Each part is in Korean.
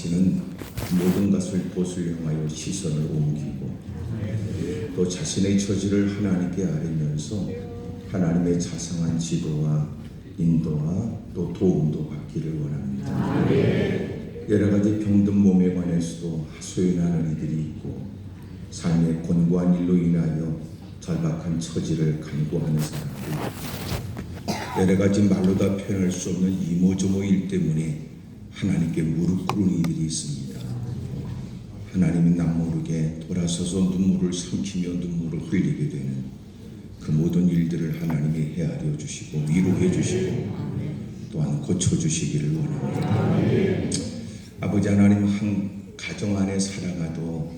다시는 모든 것을 곳을 향하여 시선을 옮기고 또 자신의 처지를 하나님께 아뢰면서 하나님의 자상한 지도와 인도와 또 도움도 받기를 원합니다. 여러 가지 병든 몸에 관해서도 하소연하는 이들이 있고 삶의 곤고한 일로 인하여 절박한 처지를 간구하는 사람들, 여러 가지 말로 다 표현할 수 없는 이모저모 일 때문에 하나님께 무릎 꿇은 이들이 있습니다. 하나님이 남모르게 돌아서서 눈물을 삼키며 눈물을 흘리게 되는 그 모든 일들을 하나님이 헤아려 주시고 위로해 주시고 또한 고쳐주시기를 원합니다. 아버지 하나님, 한 가정 안에 살아가도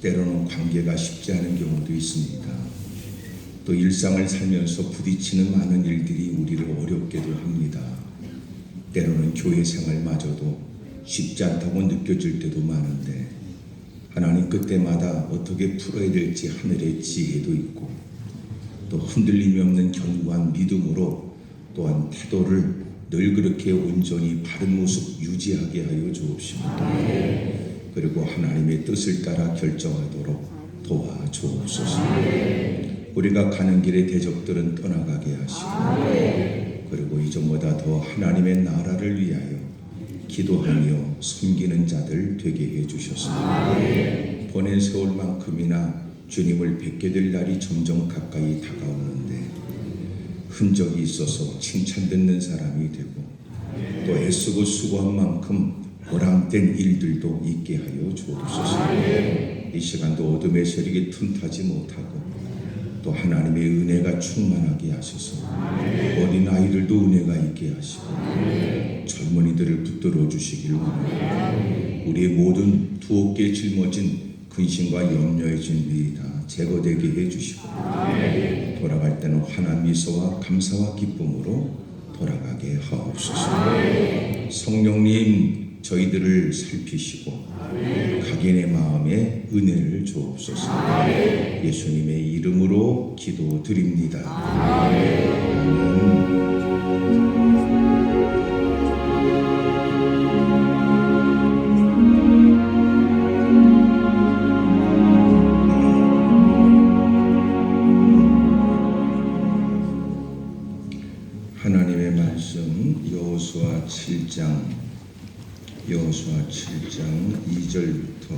때로는 관계가 쉽지 않은 경우도 있습니다. 또 일상을 살면서 부딪히는 많은 일들이 우리를 어렵게도 합니다. 때로는 교회 생활마저도 쉽지 않다고 느껴질 때도 많은데 하나님, 그때마다 어떻게 풀어야 될지 하늘의 지혜도 있고 또 흔들림이 없는 견고한 믿음으로 또한 태도를 늘 그렇게 온전히 바른 모습 유지하게 하여 주옵시고 그리고 하나님의 뜻을 따라 결정하도록 도와주옵소서. 우리가 가는 길에 대적들은 떠나가게 하시고 그리고 이전보다 더 하나님의 나라를 위하여 기도하며 섬기는 자들 되게 해주셔서 보낸 세월만큼이나 주님을 뵙게 될 날이 점점 가까이 다가오는데 흔적이 있어서 칭찬 듣는 사람이 되고 또 애쓰고 수고한 만큼 보람된 일들도 있게 하여 주옵소서. 이 시간도 어둠의 세력이 틈타지 못하고 또 하나님의 은혜가 충만하게 하셔서 어린 아이들도 은혜가 있게 하시고 젊은이들을 붙들어 주시기를 원합니다. 우리의 모든 두렵게 짊어진 근심과 염려의 준비 다 제거되게 해주시고 돌아갈 때는 환한 미소와 감사와 기쁨으로 돌아가게 하옵소서. 성령님, 저희들을 살피시고 각인의 마음에 은혜를 주옵소서. 예수님의 이름으로 기도드립니다. 아멘. 하나님의 말씀 여호수아 7장 2절부터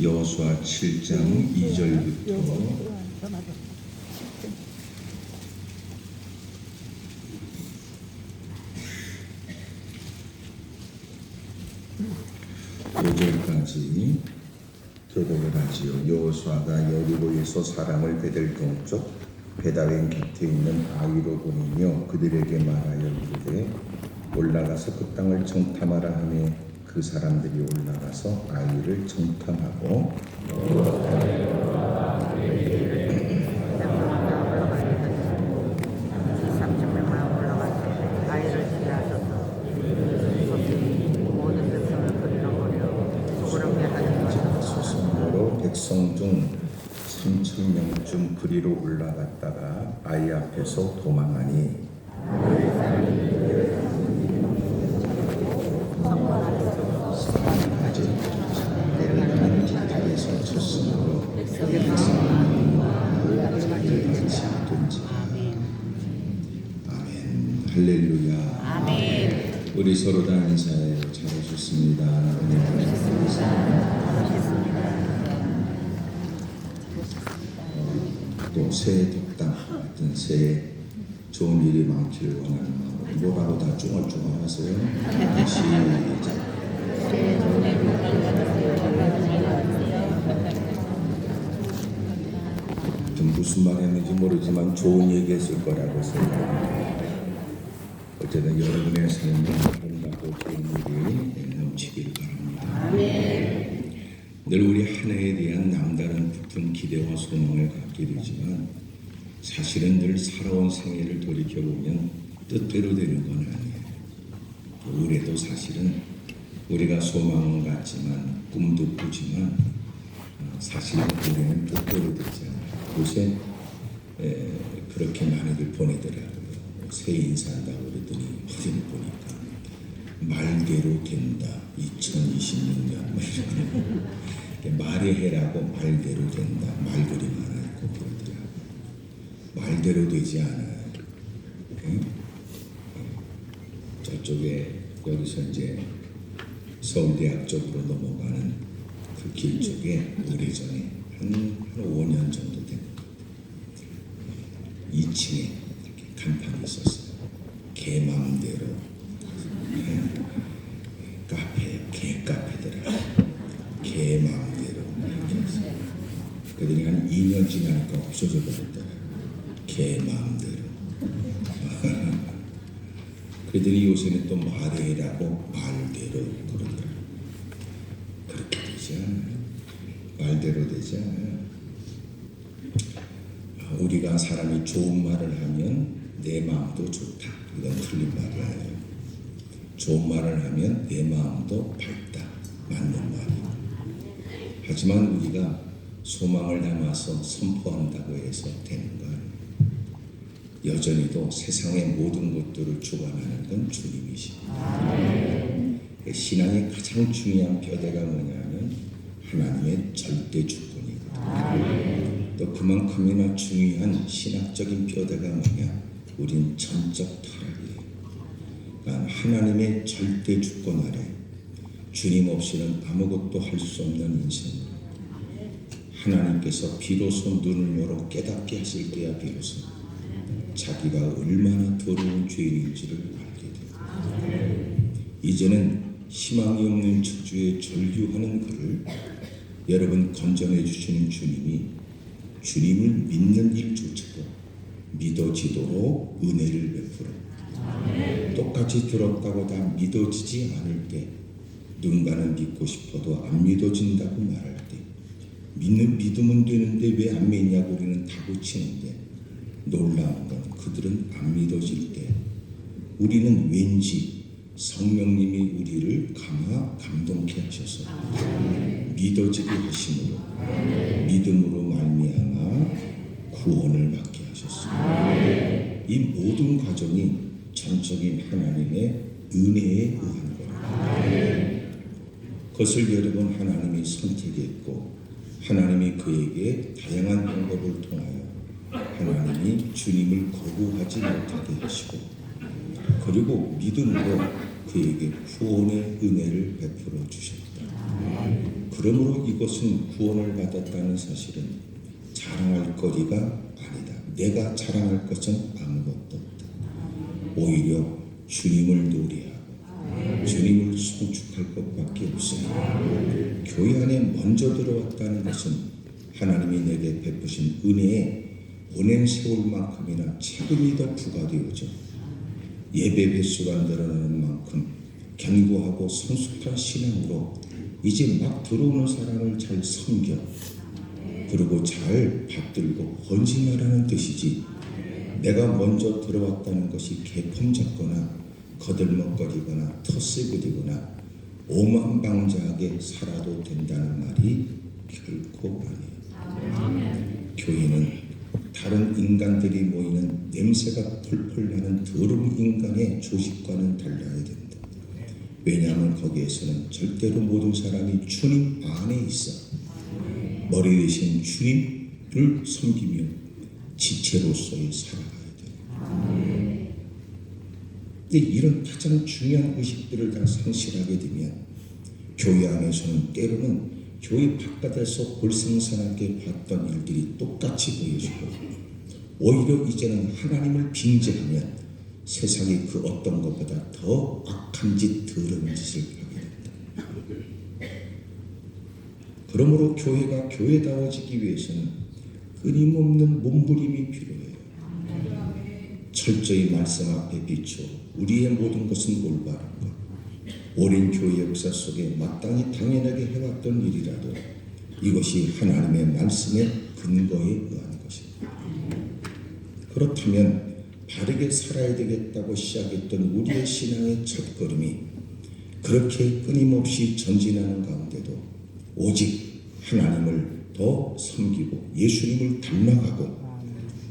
여호수아 7장 2절부터 5절까지 교독을 하지요. 여호수아가 여리고에서 사람을 베델 동쪽 베다웬 곁에 있는 아이로 보내며 그들에게 말하여 이르되 올라가서 그 땅을 정탐하라 하매 그 사람들이 올라가서 아이를 정탐하고 백성 중 3,000명쯤 그리로 올라갔다가 아이 앞에서 도망하니 아직 내려가는 깃털에서 쳤으므로 아멘. 할렐루야. 아멘. 우리 서로 다 인사해. 잘하셨습니다. 또 새해 덕담 같은 새해 좋은 일이 많기를 원하는 마음으로 뭐라고 다 쫑알쫑알 하세요. 시작. 좀 무슨 말 했는지 모르지만 좋은 얘기 했을 거라고 생각합니다. 어쨌든 여러분의 삶에 아름답고 좋은 일이 넘치기를 바랍니다. 늘 우리 한 해에 대한 남다른 깊은 기대와 소망을 갖게 되지만 사실은 늘 살아온 생애를 돌이켜보면 뜻대로 되는 건 아니에요. 올해도 사실은 우리가 소망은 같지만 꿈도 꾸지만 사실은 올해는 뜻대로 되지 않아요. 요새 그렇게 많이들 보내더라고요. 새해 인사한다고 그랬더니 어디를 보니까 말대로 된다 2026년 뭐 이런 말의 해라고 말대로 된다 말들이 많아 있고 그러더라고요. 말대로 되지 않아요. 응? 저쪽에 여기서 이제 서울대학 쪽으로 넘어가는 그 길 쪽에 오래전에 한 5년 정도 된 2층에 이렇게 간판이 있었어요. 개 맘대로 카페, 개 카페더라. 개 맘대로 이렇게 했어요. 그러더니 한 2년 지나니까 없어져 버렸더라. 개 맘대로. 그러더니 요새는 또 말해라고 말대로 그러더라. 그렇게 되지 않아요. 말대로 되지 않아요. 우리가 사람이 좋은 말을 하면 내 마음도 좋다. 이건 틀린 말이 아니에요. 좋은 말을 하면 내 마음도 밝다. 맞는 말이에요. 하지만 우리가 소망을 담아서 선포한다고 해서 되는 거 아니에요. 여전히도 세상의 모든 것들을 주관하는 건 주님이십니다. 신앙의 가장 중요한 뼈대가 뭐냐면 하나님의 절대 주권이거든요. 또 그만큼이나 중요한 신학적인 뼈대가 뭐냐? 우린 전적 타락이에요. 그러니까 하나님의 절대 주권 아래 주님 없이는 아무것도 할 수 없는 인생. 하나님께서 비로소 눈을 열어 깨닫게 하실 때야 비로소 자기가 얼마나 더러운 죄인인지를 알게 돼요. 이제는 희망이 없는 저주에 절규하는 그를 여러분 건져내 주시는 주님이 주님을 믿는 일조차도 믿어지도록 은혜를 베풀어 똑같이 들었다고 다 믿어지지 않을 때 누군가는 믿고 싶어도 안 믿어진다고 말할 때 믿으면 되는데 왜 안 믿냐고 우리는 다고치는데 놀라운 건 그들은 안 믿어질 때 우리는 왠지 성령님이 우리를 감동케 하셔서 믿어지게 하심으로 믿음으로 말미암아 구원을 받게 하셨습니다. 이 모든 과정이 전적인 하나님의 은혜에 의한 거예요. 그것을 여러분 하나님이 선택했고 하나님이 그에게 다양한 방법을 통하여 하나님이 주님을 거부하지 못하게 하시고 그리고 믿음으로 그에게 구원의 은혜를 베풀어 주셨다. 그러므로 이것은 구원을 받았다는 사실은 자랑할 거리가 아니다. 내가 자랑할 것은 아무것도 없다. 오히려 주님을 노래하고 주님을 송축할 것밖에 없습니다. 교회 안에 먼저 들어왔다는 것은 하나님이 내게 베푸신 은혜에 보낸 세월만큼이나 책임이 더 부과되어져 예배 횟수가 늘어나는 만큼 견고하고 성숙한 신앙으로 이제 막 들어오는 사람을 잘 섬겨 그리고 잘 받들고 헌신하라는 뜻이지 내가 먼저 들어왔다는 것이 개폼잡거나 거들먹거리거나 텃세부리거나 오만방자하게 살아도 된다는 말이 결코 아니에요. 교회는 다른 인간들이 모이는 냄새가 펄펄 나는 더러운 인간의 조직과는 달라야 된다. 왜냐하면 거기에서는 절대로 모든 사람이 주님 안에 있어 머리 대신 주님을 섬기며 지체로서의 살아가야 돼. 근데 이런 가장 중요한 의식들을 다 상실하게 되면 교회 안에서는 때로는 교회 바깥에서 볼썽사납게 봤던 일들이 똑같이 보여지고 오히려 이제는 하나님을 빙자하면 세상이 그 어떤 것보다 더 악한 짓, 더러운 짓을 하게 된다. 그러므로 교회가 교회다워지기 위해서는 끊임없는 몸부림이 필요해요. 철저히 말씀 앞에 비추어 우리의 모든 것은 올바른 것. 오랜 교회 역사 속에 마땅히 당연하게 해왔던 일이라도 이것이 하나님의 말씀의 근거에 의한 것입니다. 그렇다면 바르게 살아야 되겠다고 시작했던 우리의 신앙의 첫걸음이 그렇게 끊임없이 전진하는 가운데도 오직 하나님을 더 섬기고 예수님을 닮아가고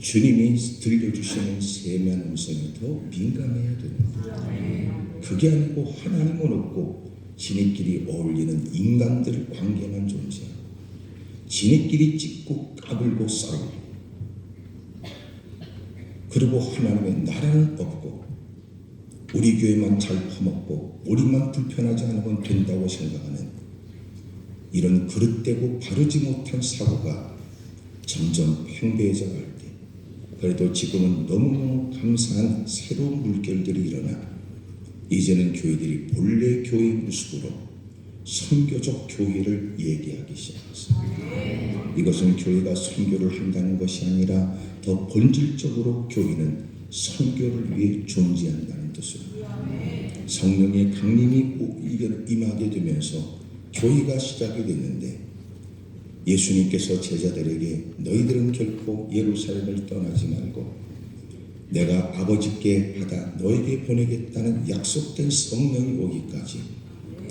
주님이 들려주시는 세미한 음성에 더 민감해야 됩니다. 그게 아니고 하나님은 없고 지네끼리 어울리는 인간들 관계만 존재하고 지네끼리 찢고 까불고 싸우고 그리고 하나님의 나라는 없고 우리 교회만 잘 퍼먹고 우리만 불편하지 않으면 된다고 생각하는 이런 그릇되고 바르지 못한 사고가 점점 팽배해져 갈 때 그래도 지금은 너무너무 감사한 새로운 물결들이 일어나 이제는 교회들이 본래 교회의 모습으로 선교적 교회를 얘기하기 시작했습니다. 이것은 교회가 선교를 한다는 것이 아니라 더 본질적으로 교회는 선교를 위해 존재한다는 뜻입니다. 성령의 강림이 임하게 되면서 교회가 시작이 됐는데 예수님께서 제자들에게 너희들은 결코 예루살렘을 떠나지 말고 내가 아버지께 받아 너에게 보내겠다는 약속된 성령이 오기까지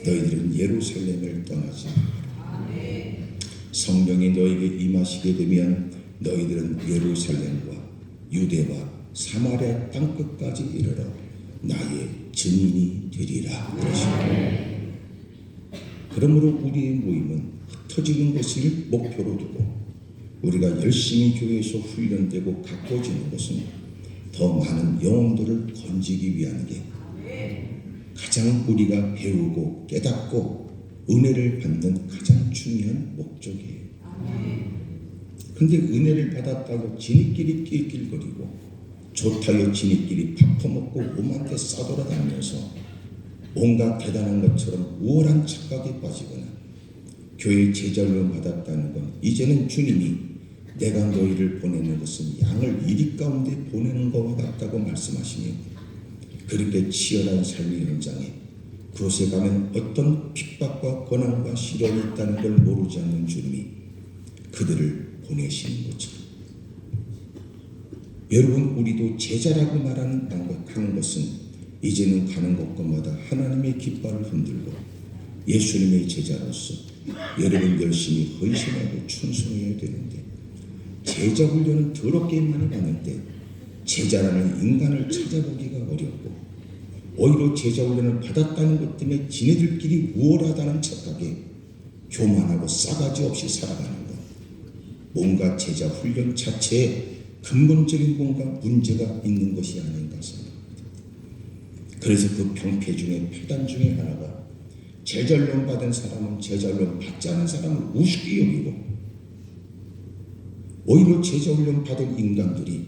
너희들은 예루살렘을 떠나지 말라. 성령이 너에게 임하시게 되면 너희들은 예루살렘과 유대와 사마리아 땅끝까지 이르러 나의 증인이 되리라. 그러므로 우리의 모임은 흩어지는 것을 목표로 두고 우리가 열심히 교회에서 훈련되고 가꿔지는 것은 더 많은 영혼들을 건지기 위한 게 가장 우리가 배우고 깨닫고 은혜를 받는 가장 중요한 목적이에요. 근데 은혜를 받았다고 지네끼리 낄낄거리고 좋다여 지네끼리 밥 퍼먹고 몸한테 싸돌아다니면서 뭔가 대단한 것처럼 우월한 착각에 빠지거나 교회 제자를 받았다는 건 이제는 주님이 내가 너희를 보내는 것은 양을 이리 가운데 보내는 것과 같다고 말씀하시니 그렇게 치열한 삶의 현장에 그곳에 가면 어떤 핍박과 고난과 시련이 있다는 걸 모르지 않는 주님이 그들을 보내시는 것처럼 여러분 우리도 제자라고 하는 것은 이제는 가는 곳곳마다 하나님의 깃발을 흔들고 예수님의 제자로서 여러분 열심히 헌신하고 충성해야 되는데 제자 훈련은 더럽게 많이 받는데 제자라는 인간을 찾아보기가 어렵고 오히려 제자 훈련을 받았다는 것 때문에 지네들끼리 우월하다는 착각에 교만하고 싸가지 없이 살아가는 것 뭔가 제자 훈련 자체에 근본적인 뭔가 문제가 있는 것이 아닌가 생각합니다. 그래서 그 병폐 중에 폐단 중에 하나가 제자훈련 받은 사람은 제자훈련 받지 않은 사람을 우습게 여기고 오히려 제자훈련 받은 인간들이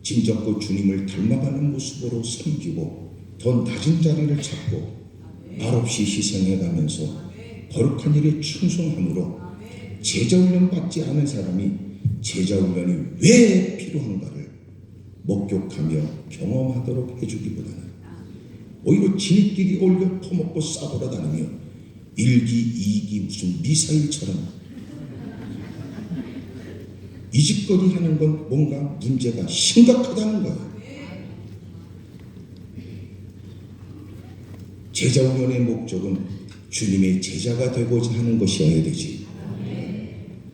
진정고 주님을 닮아가는 모습으로 섬기고 더 낮은 자리를 찾고 말없이 희생해가면서 거룩한 일에 충성함으로 제자훈련 받지 않은 사람이 제자훈련이 왜 필요한가를 목격하며 경험하도록 해주기보다는 오히려 지네끼리 올려 퍼먹고 싸돌아다니며 일기 이기 무슨 미사일처럼 이짓거리 하는 건 뭔가 문제가 심각하다는 거예요. 제자훈련의 목적은 주님의 제자가 되고자 하는 것이어야 되지.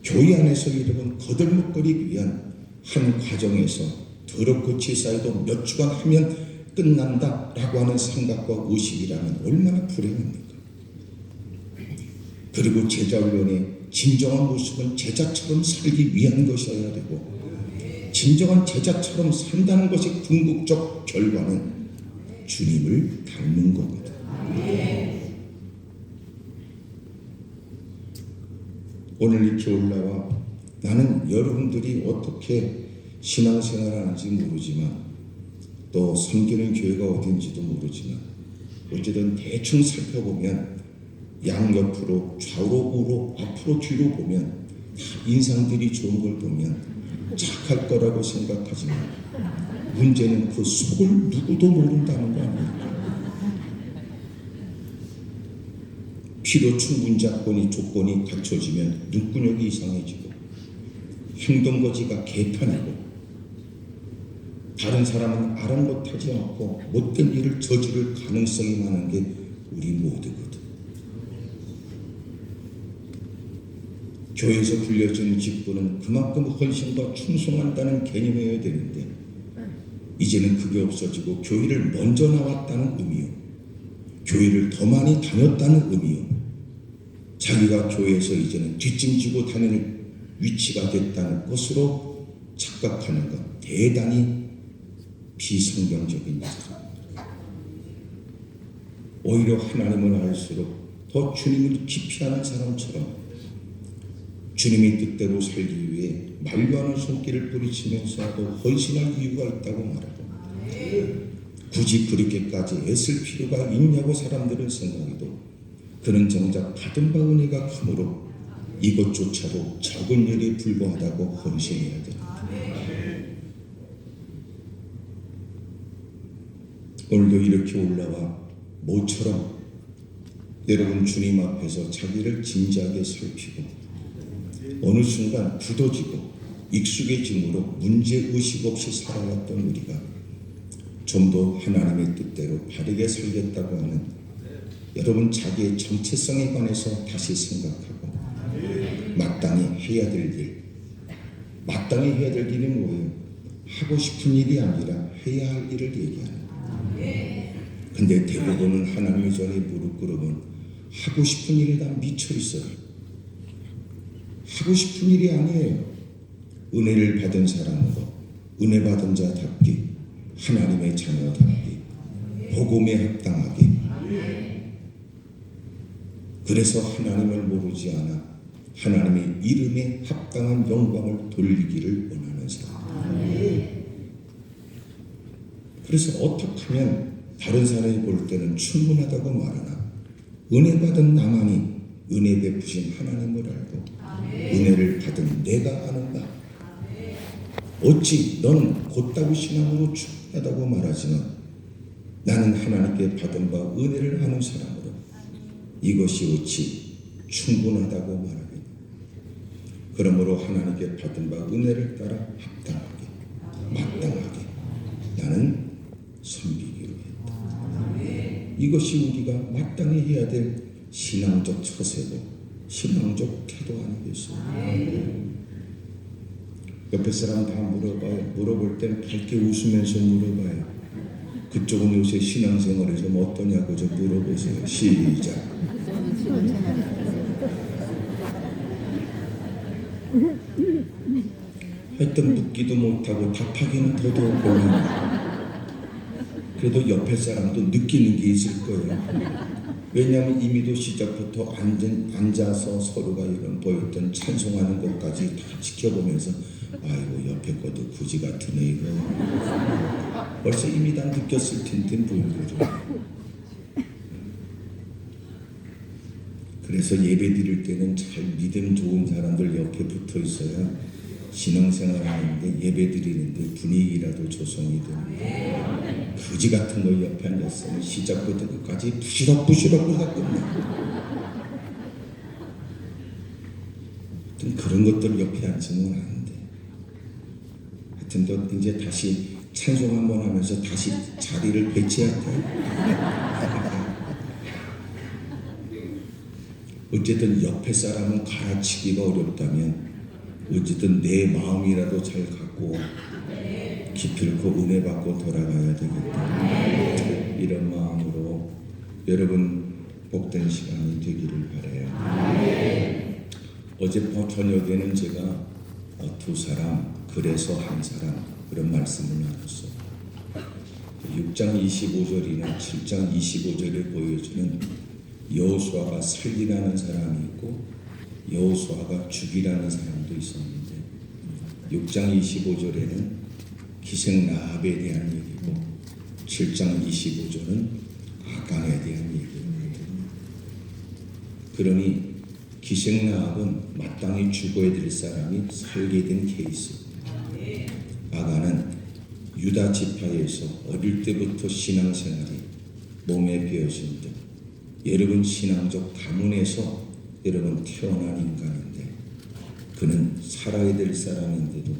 교회 안에서 여러분 거들먹거리기 위한 한 과정에서 더럽고 치사해도 몇 주간 하면 끝난다라고 하는 생각과 의식이라면 얼마나 불행합니까? 그리고 제자훈련의 진정한 모습은 제자처럼 살기 위한 것이어야 되고 진정한 제자처럼 산다는 것이 궁극적 결과는 주님을 닮는 거거든. 오늘 이렇게 올라와 나는 여러분들이 어떻게 신앙생활을 하는지 모르지만 또 섬기는 교회가 어딘지도 모르지만 어쨌든 대충 살펴보면 양옆으로 좌우로 우로 앞으로 뒤로 보면 다 인상들이 좋은 걸 보면 착할 거라고 생각하지만 문제는 그 속을 누구도 모른다는 거 아닙니까? 필요 충분 조건이 갖춰지면 눈구녕이 이상해지고 행동거지가 개판이고 다른 사람은 아랑곳하지 않고 못된 일을 저지를 가능성이 많은 게 우리 모두거든. 교회에서 불려진 직분은 그만큼 헌신과 충성한다는 개념이어야 되는데 이제는 그게 없어지고 교회를 먼저 나왔다는 의미요, 교회를 더 많이 다녔다는 의미요, 자기가 교회에서 이제는 뒷짐지고 다니는 위치가 됐다는 것으로 착각하는 것, 대단히 비성경적인 일입니다. 오히려 하나님을 알수록 더 주님을 깊이 아는 사람처럼 주님의 뜻대로 살기 위해 만류하는 손길을 뿌리치면서도 헌신할 이유가 있다고 말하고, 굳이 그렇게까지 애쓸 필요가 있냐고 사람들은 생각해도 그는 정작 받은 바 은혜가 크므로 이것조차도 적은 일에 불과하다고 헌신해야 됩니다. 오늘도 이렇게 올라와 모처럼 여러분 주님 앞에서 자기를 진지하게 살피고 어느 순간 굳어지고 익숙해짐으로 문제의식 없이 살아왔던 우리가 좀 더 하나님의 뜻대로 바르게 살겠다고 하는 여러분 자기의 정체성에 관해서 다시 생각하고 마땅히 해야 될 일, 마땅히 해야 될 일이 뭐예요? 하고 싶은 일이 아니라 해야 할 일을 얘기하는 거예요. 근데 대부분은 하나님 전에 무릎 꿇으면 하고 싶은 일에 다 미쳐 있어요. 하고 싶은 일이 아니에요. 은혜를 받은 사람으로 은혜 받은 자답게 하나님의 자녀답게 복음에 합당하게, 그래서 하나님을 모르지 않아 하나님의 이름에 합당한 영광을 돌리기를 원하는 사람. 그래서 어떻게 하면 다른 사람이 볼 때는 충분하다고 말하나 은혜 받은 나만이 은혜 베푸신 하나님을 알고 은혜를 받은 내가 아는가? 어찌 너는 곧다구 신앙으로 충분하다고 말하지만 나는 하나님께 받은 바 은혜를 아는 사람으로 이것이 어찌 충분하다고 말하겠나? 그러므로 하나님께 받은 바 은혜를 따라 합당하게, 마땅하게 나는 섬기기로 했다. 이것이 우리가 마땅히 해야 될 신앙적 처세고 신앙적 태도 아니겠어요? 옆에 사람 다 물어봐요. 물어볼 땐 밝게 웃으면서 물어봐요. 그쪽은 요새 신앙생활이 좀 어떠냐고 좀 물어보세요. 시작. 하여튼 묻기도 못하고 답하기는 더더욱 곤란해요. 그래도 옆에 사람도 느끼는 게 있을 거예요. 왜냐하면 이미도 시작부터 앉아서 서로가 이런 보였던 찬송하는 것까지 다 지켜보면서 아이고 옆에 것도 굳이 같으네 이거 벌써 이미 다 느꼈을 텐데 보이거든. 그래서 예배 드릴 때는 잘 믿음 좋은 사람들 옆에 붙어 있어야 신앙생활 하는데 예배 드리는데 분위기라도 조성이 됩니다. 거지 같은 거 옆에 앉았으면 시작부터 끝까지 부시럭부시럭 그러다 끝나. 하여튼 그런 것들 옆에 앉으면 안 돼. 하여튼 너 이제 다시 찬송 한번 하면서 다시 자리를 배치해야 돼. 어쨌든 옆에 사람은 갈아치기가 어렵다면 어쨌든 내 마음이라도 잘 갖고 기필코 은혜 받고 돌아가야 되겠다. 이런 마음으로 여러분 복된 시간이 되기를 바라요. 어제 저녁에는 제가 두 사람 그래서 한 사람 그런 말씀을 나눴어요. 6장 25절이나 7장 25절에 보여주는 여호수아가 살리라는 사람이 있고 여호수아가 죽이라는 사람도 있었는데 6장 25절에는 기생 라합에 대한 얘기고 7장 25절은 아간에 대한 얘기거든요. 그러니 기생 라합은 마땅히 죽어야 될 사람이 살게 된 케이스, 아간은 유다 지파에서 어릴 때부터 신앙생활이 몸에 배어진 듯 여러분 신앙적 가문에서 여러분 태어난 인간인데 그는 살아야 될 사람인데도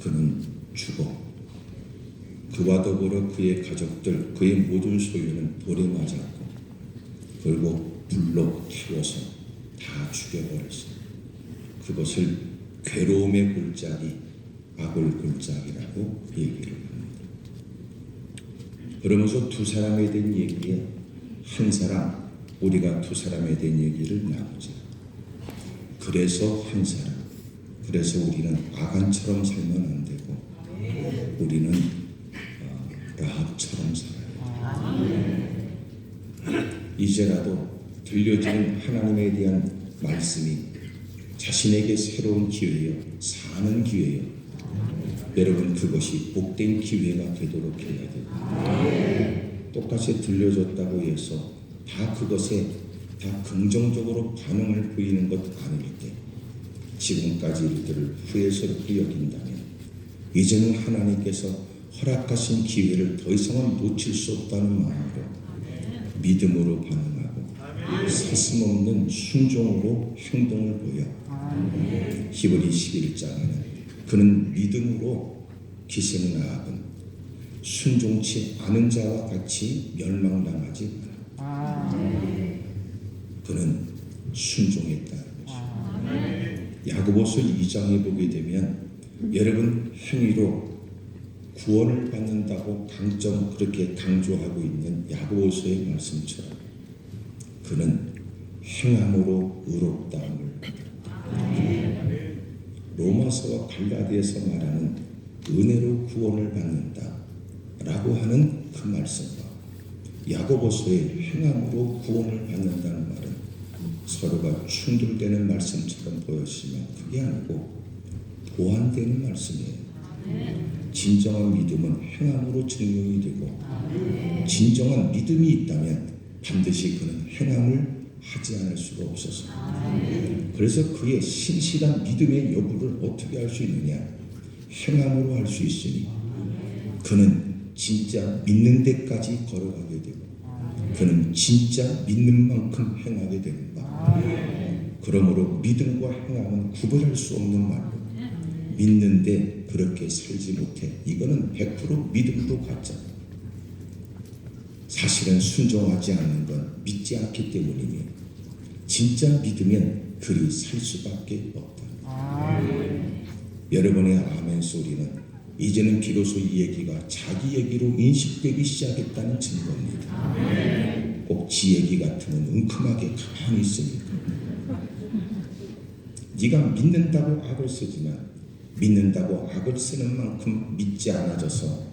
그는 죽어 그와 더불어 그의 가족들 그의 모든 소유는 돌에 맞았고 결국 불로 태워서 다 죽여버렸어요. 그것을 괴로움의 골짜기, 악을 골짜기라고 얘기를 합니다. 그러면서 두 사람에 대한 얘기에 한 사람, 우리가 두 사람에 대한 얘기를 나누자. 그래서 한 사람, 그래서 우리는 아간처럼 살면 안 되고 우리는 라합처럼 살아야 돼. 이제라도 들려지는 하나님에 대한 말씀이 자신에게 새로운 기회요, 사는 기회요. 여러분, 그것이 복된 기회가 되도록 해야 돼요. 똑같이 들려졌다고 해서 다 그것에 다 긍정적으로 반응을 보이는 것 아닐 때, 지금까지 일들을 후회스럽게 여긴다면 이제는 하나님께서 허락하신 기회를 더 이상은 놓칠 수 없다는 마음으로 믿음으로 반응하고 서슴없는 순종으로 행동을 보여 히브리 11장에는 그는 믿음으로 기생나합은 순종치 않은 자와 같이 멸망당하지 않아. 그는 순종했다는 것이죠. 야고보서 2장에 보게 되면 여러분, 행위로 구원을 받는다고 그렇게 강조하고 있는 야고보서의 말씀처럼 그는 행함으로 의롭다함을 받았다. 로마서와 갈라디아서 말하는 은혜로 구원을 받는다 라고 하는 그 말씀과 야고보서의 행함으로 구원을 받는다는 말은 서로가 충돌되는 말씀처럼 보였지만 그게 아니고 보완되는 말씀이에요. 진정한 믿음은 행함으로 증명이 되고 진정한 믿음이 있다면 반드시 그는 행함을 하지 않을 수가 없어서, 그래서 그의 신실한 믿음의 여부를 어떻게 할 수 있느냐? 행함으로 할 수 있으니 그는 진짜 믿는 데까지 걸어가게 되고 그는 진짜 믿는 만큼 행하게 되는 바. 그러므로 믿음과 행함은 구별할 수 없는 말로, 믿는데 그렇게 살지 못해 이거는 100% 믿음으로 가짜. 사실은 순종하지 않는 건 믿지 않기 때문이며 진짜 믿으면 그리 살 수밖에 없다. 여러분의 아멘 소리는 이제는 비로소 이 얘기가 자기 얘기로 인식되기 시작했다는 증거입니다. 꼭 지 얘기 같으면 은큼하게 가만히 있으니까. 네가 믿는다고 악을 쓰지만 믿는다고 악을 쓰는 만큼 믿지 않아져서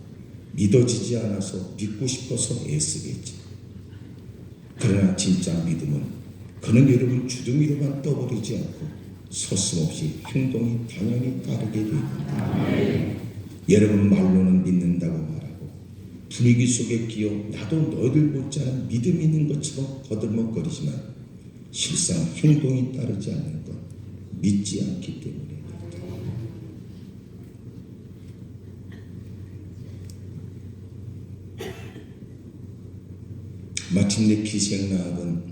믿어지지 않아서 믿고 싶어서 애쓰겠지. 그러나 진짜 믿음은 그는 여러분 주둥이로만 떠버리지 않고 서슴없이 행동이 당연히 따르게 됩니다. 여러분 말로는 믿는다고 말하고 분위기 속에 끼어 나도 너희들 못지않은 믿음 있는 것처럼 거들먹거리지만 실상 행동이 따르지 않는 것, 믿지 않기 때문에. 마침내 기생나합은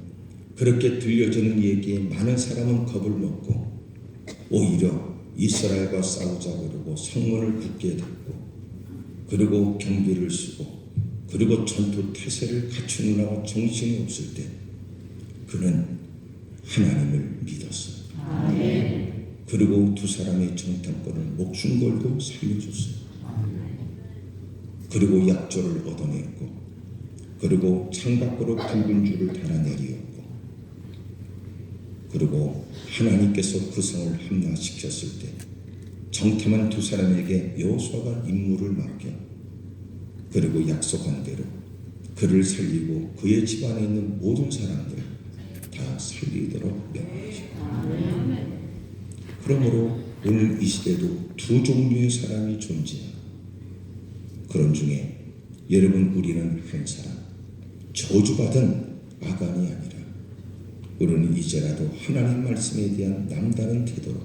그렇게 들려주는 얘기에 많은 사람은 겁을 먹고 오히려 이스라엘과 싸우자 그러고 성문을 굳게 닫고 그리고 경비를 쓰고 그리고 전투 태세를 갖추느라고 정신이 없을 때 그는 하나님을 믿었어요. 그리고 두 사람의 정탐꾼을 목숨 걸고 살려줬어요. 그리고 약조를 얻어냈고 그리고 창밖으로 붉은 줄을 달아내리었고 그리고 하나님께서 그 성을 함락시켰을 때 정탐한 두 사람에게 여호수아가 임무를 맡겨 그리고 약속한 대로 그를 살리고 그의 집안에 있는 모든 사람들 다 살리도록 명하죠. 그러므로 오늘 이 시대도 두 종류의 사람이 존재합니다. 그런 중에 여러분, 우리는 한 사람, 저주받은 아간이 아니라 우리는 이제라도 하나님 말씀에 대한 남다른 태도로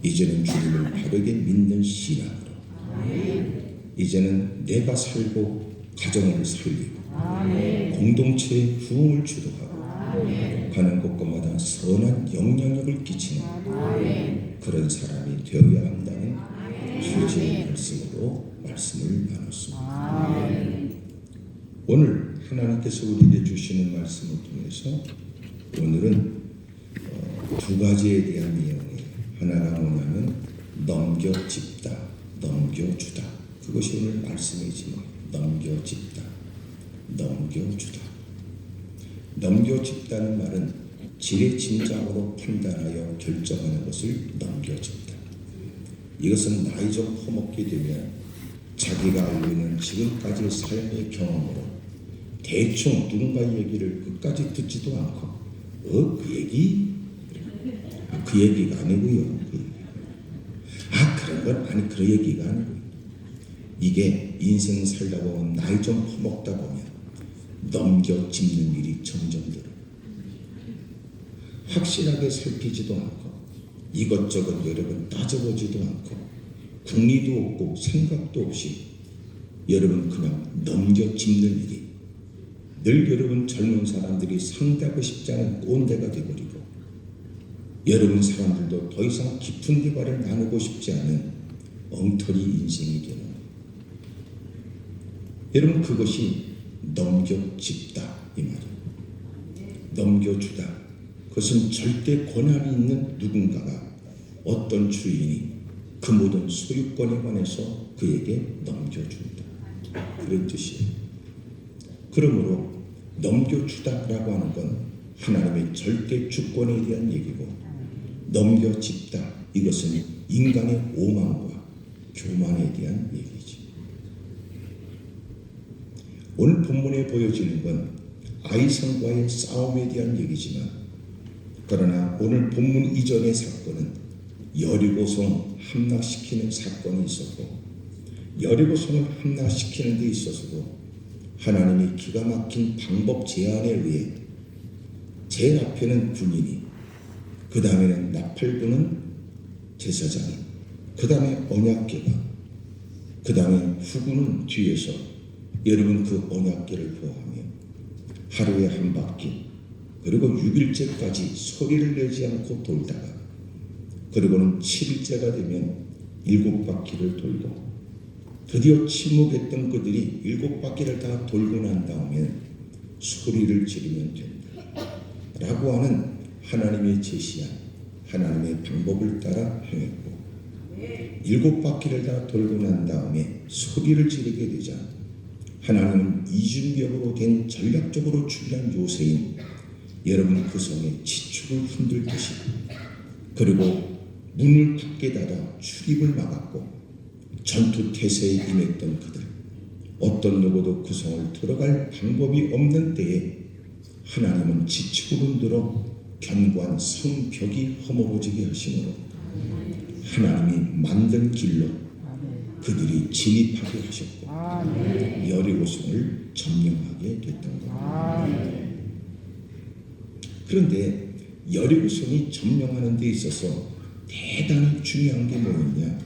이제는 주님을 바르게 믿는 신앙으로 이제는 내가 살고 가정을 살리고 공동체의 부흥을 주도하고 가는 곳곳마다 선한 영향력을 끼치는 그런 사람이 되어야 한다는 주제의 말씀으로 말씀을 나눴습니다. 오늘 하나님께서 우리에게 주시는 말씀을 통해서 오늘은 두 가지에 대한 내용의 하나가 뭐냐면 넘겨짚다, 넘겨주다. 그것이 오늘 말씀의 지목. 넘겨짚다, 넘겨주다. 넘겨짚다는 말은 지레짐작으로 판단하여 결정하는 것을 넘겨짚다. 이것은 나이 좀 퍼먹게 되면 자기가 알고 있는 지금까지 삶의 경험으로 대충 누군가의 얘기를 끝까지 듣지도 않고 그 얘기? 그 얘기가 아니고요. 그런 건 아니, 그 얘기가 아니고요. 이게 인생 살다 보면 나이 좀 퍼먹다 보면 넘겨짚는 일이 점점 들어. 확실하게 살피지도 않고 이것저것 여러분 따져보지도 않고 궁리도 없고 생각도 없이 여러분 그냥 넘겨짚는 일이 늘 여러분 젊은 사람들이 상대하고 싶지 않은 꼰대가 되어버리고 여러분 사람들도 더 이상 깊은 대화를 나누고 싶지 않은 엉터리 인생이 되는 거예요. 여러분 그것이 넘겨짚다 이 말이에요. 넘겨주다. 그것은 절대 권한이 있는 누군가가 어떤 주인이 그 모든 소유권에 관해서 그에게 넘겨준다. 그런 뜻이에요. 그러므로 넘겨주다라고 하는 건 하나님의 절대 주권에 대한 얘기고 넘겨짚다 이것은 인간의 오만과 교만에 대한 얘기지. 오늘 본문에 보여지는 건 아이성과의 싸움에 대한 얘기지만 그러나 오늘 본문 이전의 사건은 여리고성 함락시키는 사건이 있었고 여리고성을 함락시키는 데 있어서도 하나님의 기가 막힌 방법 제안에 의해 제일 앞에는 군인이 그 다음에는 나팔부는 제사장이 그 다음에 언약궤가 그 다음에 후군은 뒤에서 여러분 그 언약궤를 보호하며 하루에 한 바퀴 그리고 6일째까지 소리를 내지 않고 돌다가 그리고는 7일째가 되면 7바퀴를 돌고 드디어 침묵했던 그들이 7바퀴를 다 돌고 난 다음에 소리를 지르면 된다 라고 하는 하나님의 제시한 하나님의 방법을 따라 행했고 7바퀴를 다 돌고 난 다음에 소리를 지르게 되자 하나님은 이중벽으로 된 전략적으로 중요한 요새인 여러분 그 성에 지축을 흔들듯이 그리고 문을 굳게 닫아 출입을 막았고 전투 태세에 임했던 그들 어떤 누구도 그 성을 들어갈 방법이 없는 때에 하나님은 지축을 흔들어 견고한 성벽이 허물어지게 하심으로 하나님이 만든 길로 그들이 진입하게 하셨고 여리고성을 점령하게 됐던 겁니다. 그런데 여리고성이 점령하는 데 있어서 대단히 중요한 게 뭐였냐?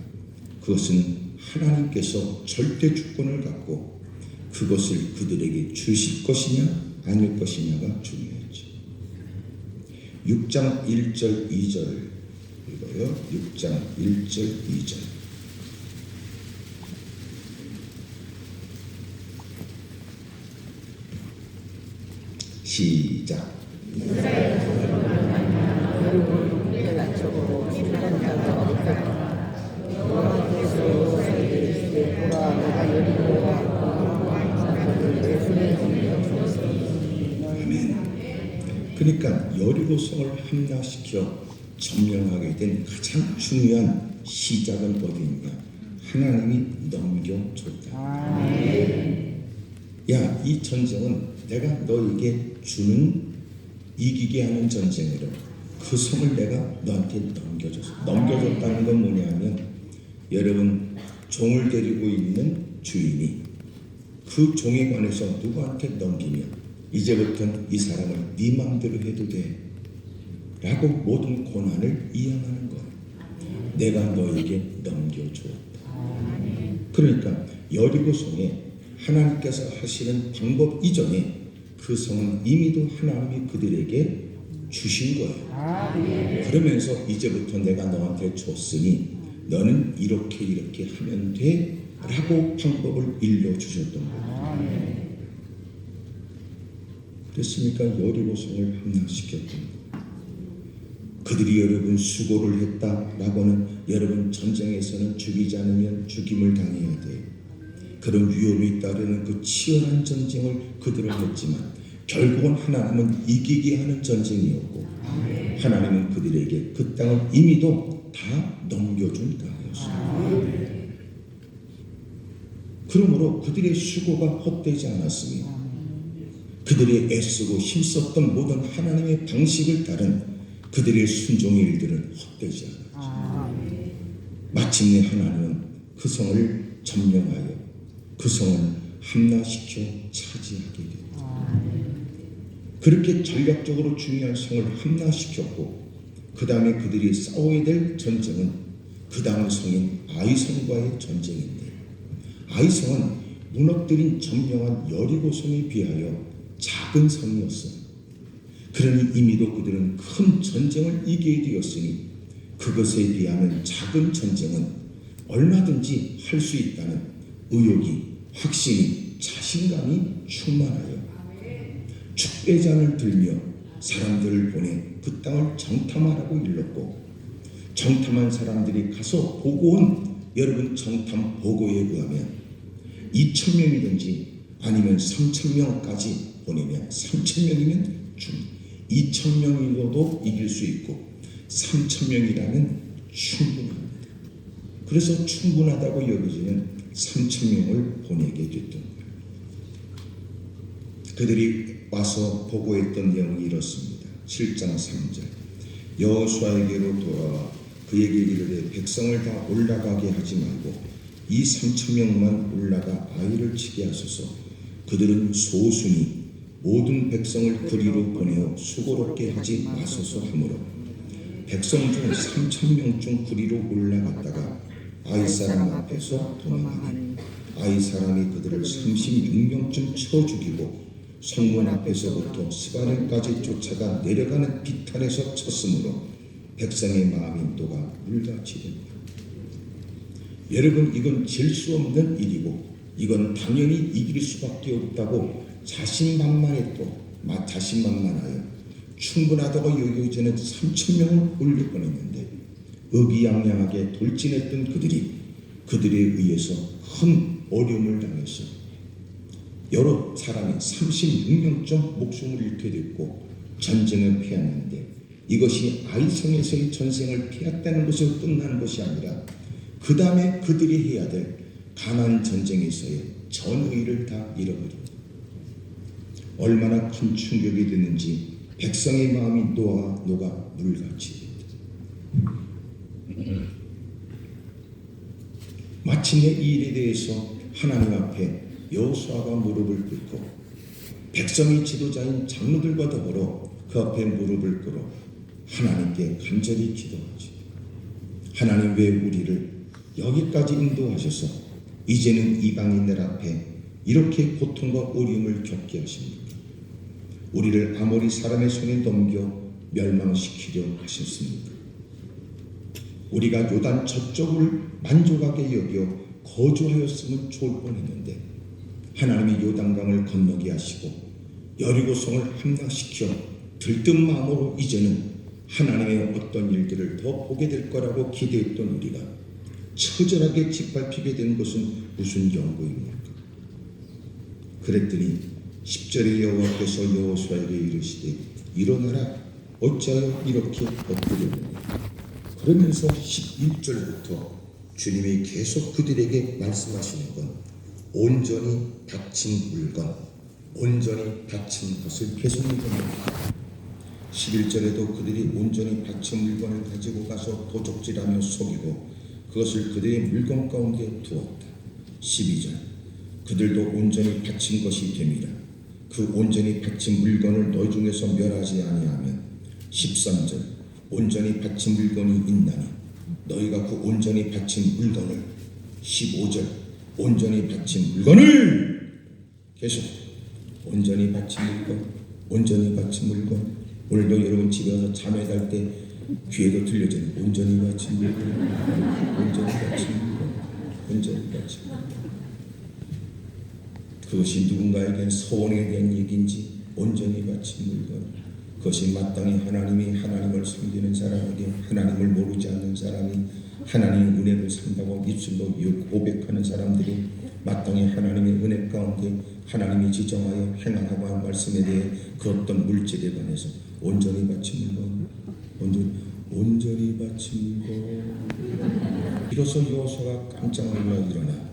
그것은 하나님께서 절대 주권을 갖고 그것을 그들에게 주실 것이냐 아닐 것이냐가 중요했죠. 6장 1절 2절 읽어요. 6장 1절 2절 시작. 그러니까 여리고성을 함락시켜 점령하게 된 가장 중요한 시작은 어디인가? 하나님이 넘겨줬다. 야, 이 전쟁은 내가 너에게 주는 이기게 하는 전쟁으로 그 성을 내가 너한테 넘겨줬어. 넘겨줬다는 건 뭐냐면 여러분 종을 데리고 있는 주인이 그 종에 관해서 누구한테 넘기면 이제부터는 이 사람을 네 마음대로 해도 돼 라고 모든 권한을 이양하는 거야. 내가 너에게 넘겨주었다. 그러니까 여리고성에 하나님께서 하시는 방법 이전에 그 성은 이미도 하나님이 그들에게 주신 거예요. 그러면서 이제부터 내가 너한테 줬으니 너는 이렇게 하면 돼 라고 방법을 일러주셨던 거예요. 그랬으니까 여리고성을 함락시켰던 거예요. 그들이 여러분 수고를 했다라고는 여러분 전쟁에서는 죽이지 않으면 죽임을 당해야 돼요. 그런 위험이 따르는 그 치열한 전쟁을 그들은 했지만 결국은 하나님은 이기게 하는 전쟁이었고 하나님은 그들에게 그 땅을 이미도 다 넘겨준 땅이었어요. 그러므로 그들의 수고가 헛되지 않았으며 그들이 애쓰고 힘썼던 모든 하나님의 방식을 따른 그들의 순종의 일들은 헛되지 않았죠. 마침내 하나님은 그 성을 점령하여 그 성을 함락시켜 차지하게 됐다. 그렇게 전략적으로 중요한 성을 함락시켰고 그 다음에 그들이 싸워야 될 전쟁은 그 다음 성인 아이성과의 전쟁인데 아이성은 무너뜨린 점령한 여리고성에 비하여 작은 성이었어요. 그러니 이미도 그들은 큰 전쟁을 이기게 되었으니 그것에 비하면 작은 전쟁은 얼마든지 할 수 있다는 의욕이, 확신이, 자신감이 충만하여 축배잔을 들며 사람들을 보내 그 땅을 정탐하라고 일렀고 정탐한 사람들이 가서 보고 온 여러분 정탐 보고에 의하면 2,000명이든지 아니면 3,000명까지 보내면 3,000명이면 2,000명이라도 이길 수 있고 3,000명이라면 충분합니다. 그래서 충분하다고 여겨지는 3,000명을 보내게 됐던 거예요. 그들이 와서 보고했던 내용이 이렇습니다. 7장 3절 여호수아에게로 돌아와 그에게 이르되 백성을 다 올라가게 하지 말고 이 3,000명만 올라가 아이를 치게 하소서. 그들은 소순이 모든 백성을 그리로 보내어 수고롭게 하지 마소서 하므로 백성 중 3,000명 중 그리로 올라갔다가 아이 사람 앞에서 도망하니 아이 사람이 그들을 36명쯤 쳐 죽이고 성문 앞에서부터 스바름까지 쫓아가 내려가는 비탈에서 쳤으므로 백성의 마음이 녹아 물같이 됩니다. 여러분 이건 질 수 없는 일이고 이건 당연히 이길 수밖에 없다고 자신만만하여 충분하다고 여겨지는 3,000명을 올려보냈는데 의기양양하게 돌진했던 그들에 의해서 큰 어려움을 당했어요. 여러 사람이 36명쯤 목숨을 잃게 됐고 전쟁을 피했는데 이것이 아이성에서의 전쟁을 피했다는 것으로 끝나는 것이 아니라 그 다음에 그들이 해야 될 가나안 전쟁에서의 전의를 다 잃어버립니다. 얼마나 큰 충격이 됐는지 백성의 마음이 녹아 물같이 됩니다. 마침내 이 일에 대해서 하나님 앞에 여호수아가 무릎을 꿇고 백성의 지도자인 장로들과 더불어 그 앞에 무릎을 꿇어 하나님께 간절히 기도하지. 하나님 왜 우리를 여기까지 인도하셔서 이제는 이방인들 앞에 이렇게 고통과 어려움을 겪게 하십니까? 우리를 아모리 사람의 손에 넘겨 멸망시키려 하셨습니까? 우리가 요단 저쪽을 만족하게 여겨 거주하였으면 좋을 뻔했는데 하나님이 요단강을 건너게 하시고 여리고성을 함락시켜 들뜬 마음으로 이제는 하나님의 어떤 일들을 더 보게 될 거라고 기대했던 우리가 처절하게 짓밟히게 된 것은 무슨 연고입니까? 그랬더니 10절에 여호와께서 여호수아에게 이르시되 일어나라 어찌하여 이렇게 엎드렸느냐. 그러면서 11절부터 주님이 계속 그들에게 말씀하시는 건 온전히 바친 물건, 온전히 바친 것을 계속 읽어냅니다. 11절에도 그들이 온전히 바친 물건을 가지고 가서 도적질하며 속이고 그것을 그들의 물건 가운데 두었다. 12절 그들도 온전히 바친 것이 됨이라. 그 온전히 바친 물건을 너희 중에서 멸하지 아니하면 13절 온전히 바친 물건이 있나니 너희가 그 온전히 바친 물건을 15절 온전히 바친 물건을 계속 온전히 바친 물건 온전히 바친 물건 오늘도 여러분 집에 와서 잠에 잘 때 귀에도 들려지는 온전히 바친 물건 온전히 바친 물건 온전히 바친 물건 그것이 누군가에겐 소원에 대한 얘기인지 온전히 바친 물건 그것이 마땅히 하나님을 섬기는 사람에게, 하나님을 모르지 않는 사람이 하나님의 은혜를 산다고 입술로 고백하는 사람들이 마땅히 하나님의 은혜 가운데 하나님이 지정하여 행하라고 한 말씀에 대해 그 어떤 물질에 관해서 온전히 바치는 것, 온전히 바치는 것. 비로소 여호수아가 깜짝 놀라 일어나